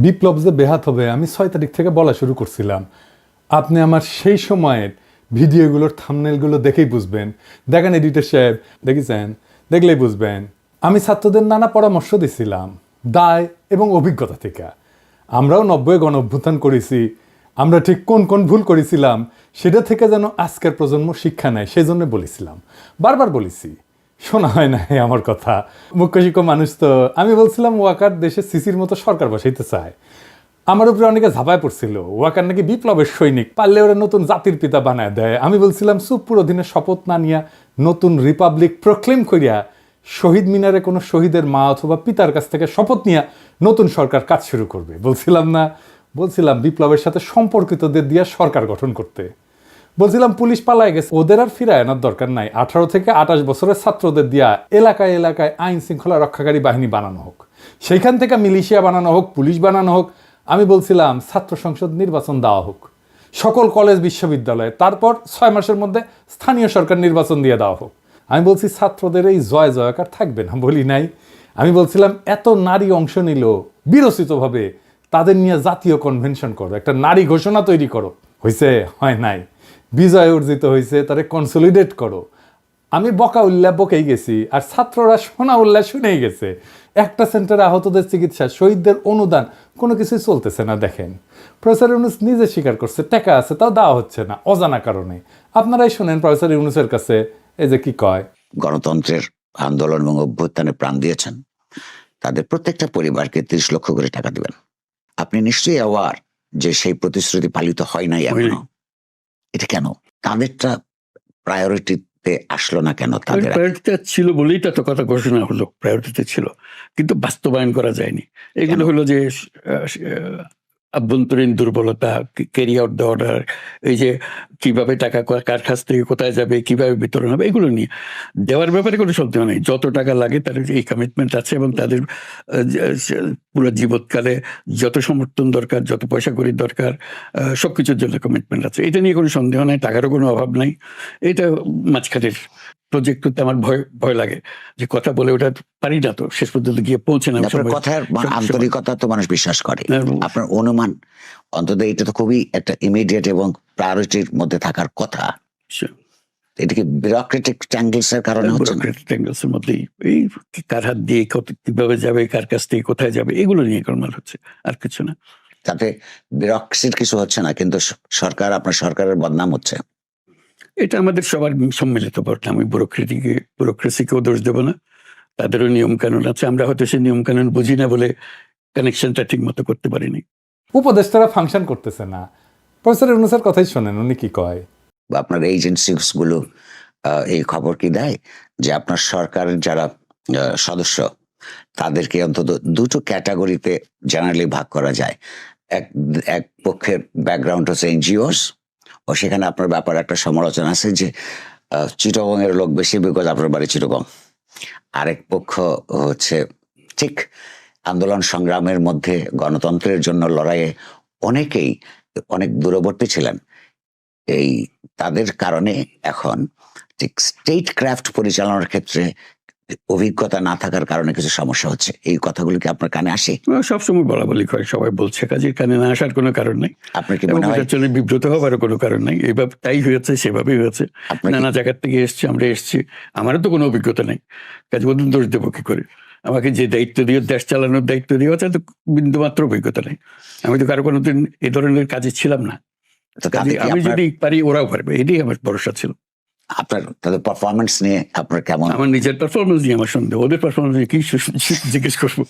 বিপ্লব যে বেহাত হবে আমি 6 তারিখ থেকে বলা শুরু করছিলাম। আপনি আমার সেই সময়ের ভিডিওগুলোর থাম্বনেলগুলো দেখেই বুঝবেন। দেখেন এডিটর সাহেব, দেখেছেন? দেখলেই বুঝবেন। আমি ছাত্রদের নানা পরামর্শ দিছিলাম দায় এবং অভিজ্ঞতা থেকে। আমরাও 90-এ গণ অভ্যুত্থান করেছি। আমরা ঠিক কোন কোন ভুল করেছিলাম সেটা থেকে যেন আজকের প্রজন্ম শিক্ষা নেয়, সেই জন্য বলেছিলাম, বারবার বলেছি। শোনা হয় না আমার কথা। মুখ্য শিক্ষক মানুষ তো। আমি বলছিলাম ওয়াকার দেশে সিসির মতো সরকার বসাইতে চায়। আমার উপরে অনেকে ঝাঁপায় পড়ছিল, ওয়াকার নাকি বিপ্লবের সৈনিক, পারলে ওরা নতুন জাতির পিতা বানায় দেয়। আমি বলছিলাম চুপ্পুর অধীনে শপথ না নিয়া নতুন রিপাবলিক প্রক্লেম করিয়া শহীদ মিনারে কোনো শহীদের মা অথবা পিতার কাছ থেকে শপথ নিয়ে নতুন সরকার কাজ শুরু করবে। বলছিলাম না? বলছিলাম বিপ্লবের সাথে সম্পর্কিতদের দিয়ে সরকার গঠন করতে। বলছিলাম পুলিশ পালায় গেছে, ওদের আর ফিরায় আনার দরকার নাই। 18 থেকে 28 বছরের ছাত্রদের দিয়া এলাকায় এলাকায় আইন শৃঙ্খলা রক্ষাকারী বাহিনী বানানো হোক, সেইখান থেকে মিলিশিয়া বানানো হোক, পুলিশ বানানো হোক। আমি বলছিলাম ছাত্র সংসদ নির্বাচন দেওয়া হোক সকল কলেজ বিশ্ববিদ্যালয়ে, তারপর 6 মাসের মধ্যে স্থানীয় সরকার নির্বাচন দিয়ে দেওয়া হোক। আমি বলছি ছাত্রদের এই জয় জয়কার থাকবে না, বলি নাই? আমি বলছিলাম এত নারী অংশ নিল বিরচিতভাবে, তাদের নিয়ে জাতীয় কনভেনশন করো, একটা নারী ঘোষণা তৈরি করো। হয়েছে? হয় নাই। বিজয় অর্জিত হয়েছে, তারে কনসলিডেট করো। আমি বকা উল্লাহ বকেই গেছি, আর ছাত্ররা শোনা উল্লাহ শুনেই গেছে। একটা সেন্টারে আহতদের চিকিৎসা, শহীদদের অনুদান, কোনো কিছুই চলতেছে না। দেখেন, প্রফেসর ইউনুস নিজে স্বীকার করছে টাকা আছে, তাও দেওয়া হচ্ছে না অজানা কারণে। আপনারাই শোনেন প্রফেসর ইউনুসের কাছে, এই যে কি কয়, গণতন্ত্রের আন্দোলন এবং অভ্যুত্থানে প্রাণ দিয়েছেন তাদের প্রত্যেকটা পরিবারকে 30 লক্ষ করে টাকা দিবেন। আপনি নিশ্চয়ই অ্যাওয়ার যে সেই প্রতিশ্রুতি পালিত হয় নাই এখনো। এটা কেন? তাদেরটা প্রায়োরিটিতে আসলো না কেন? তাদের প্রায়োরিটিতে ছিল বলেই তো কথা ঘোষণা হলো, প্রায়োরিটিতে ছিল, কিন্তু বাস্তবায়ন করা যায়নি। এগুলো হলো যে আভ্যন্তরীণ দুর্বলতা, ক্যারি আউট দ্য অর্ডার, এই যে কিভাবে টাকা কার কাছ থেকে কোথায় যাবে, কিভাবে বিতরণ হবে, এগুলো নিয়ে দেওয়ার ব্যাপারে কোনো সন্দেহ নেই। যত টাকা লাগে তাদের এই কমিটমেন্ট আছে, এবং তাদের পুরো জীবৎকালে যত সমর্থন দরকার, যত পয়সা কড়ি দরকার, সবকিছুর জন্য কমিটমেন্ট আছে। এটা নিয়ে কোনো সন্দেহ নাই, টাকারও কোনো অভাব নাই। এটা মাঝখানের প্রজেক্ট করতে আমার ভয় লাগে, যে কথা বলে ওটা পারি না, তো শেষ পর্যন্ত গিয়ে পৌঁছে না। কথার আন্তরিকতা তো মানুষ বিশ্বাস করে। আপনার অনুমান অন্তত এটা তো খুবই একটা ইমিডিয়েট এবং প্রায়োরিটির মধ্যে থাকার কথা। এটা কি বিউরোক্রেটিক ট্যাঙ্গলস এর কারণে হচ্ছে? বিউরোক্রেটিক ট্যাঙ্গলস এর মধ্যেই এই কার হাত দিয়ে কিভাবে যাবে, কার কাছ থেকে কোথায় যাবে, এগুলো নিয়ে গোলমাল হচ্ছে, আর কিছু না। তাতে বিউরোক্রেসির কিছু হচ্ছে না, কিন্তু সরকার, আপনার সরকারের বদনাম হচ্ছে। এটা আমাদের সবার সম্মিলিত বদনাম। আমি ব্যুরোক্রেসিকেও দোষ দেবো না, তাদেরও নিয়ম কানুন আছে। আমরা হয়তো সেই নিয়ম কানুন বুঝি না বলে কানেকশনটা ঠিক মতো করতে পারিনি। উপদেষ্টারা ফাংশন করতেছে না। প্রফেসর ইউনুসের কথাই শোনেন, উনি কি কয়। আপনার এজেন্সিস গুলো এই খবর কি দেয় যে আপনার সরকারের যারা সদস্য তাদেরকে অন্তত দুটো ক্যাটাগরিতে জেনারেলি ভাগ করা যায়। এক পক্ষের ব্যাকগ্রাউন্ড হচ্ছে এনজিওস, ও সেখানে আপনার ব্যাপারে একটা সমালোচনা আছে যে চিটাগং এর লোক বেশি, বিকজ আপনার বাড়ি চিটাগং। আরেক পক্ষ হচ্ছে ঠিক আন্দোলন সংগ্রামের মধ্যে গণতন্ত্রের জন্য লড়াইয়ে অনেকেই অনেক দূরবর্তী ছিলেন। এই তাদের কারণে এখন ঠিক স্টেট ক্রাফট পরিচালনার ক্ষেত্রে অভিজ্ঞতা না থাকার কারণে কিছু সমস্যা হচ্ছে। এই কথাগুলো কি আপনার কানে আসে? সবসময় বলা বলি করে, সবাই বলছে, কাজের কানে না আসার কোনো কারণ নেই। আপনার কি মনে হয় চলে বিব্রত হওয়ারও কোনো কারণ নেই? এইভাবে তাই হয়েছে, সেভাবেই হয়েছে। নানা জায়গার থেকে এসছি, আমরা এসছি, আমারও তো কোনো অভিজ্ঞতা নেই, কাজে বলুন দোষ দেবো কি করে? আমাকে যে দায়িত্ব দিয়ে, দেশ চালানোর দায়িত্ব দিয়ে আছে, তো বিন্দুমাত্র অভিজ্ঞতা নেই। আমি তো কারো কোনোদিন এই ধরনের কাজে ছিলাম না। আমি যদি পারি ওরাও পারবে, এটাই আমার ভরসা ছিল। আপনার তাদের পারফরমেন্স নিয়ে আপনার কেমন? আমার নিজের পারফরমেন্স নিয়ে আমার সন্দেহ, ওদের পারফরমেন্স নিয়ে কি জিজ্ঞেস করবো?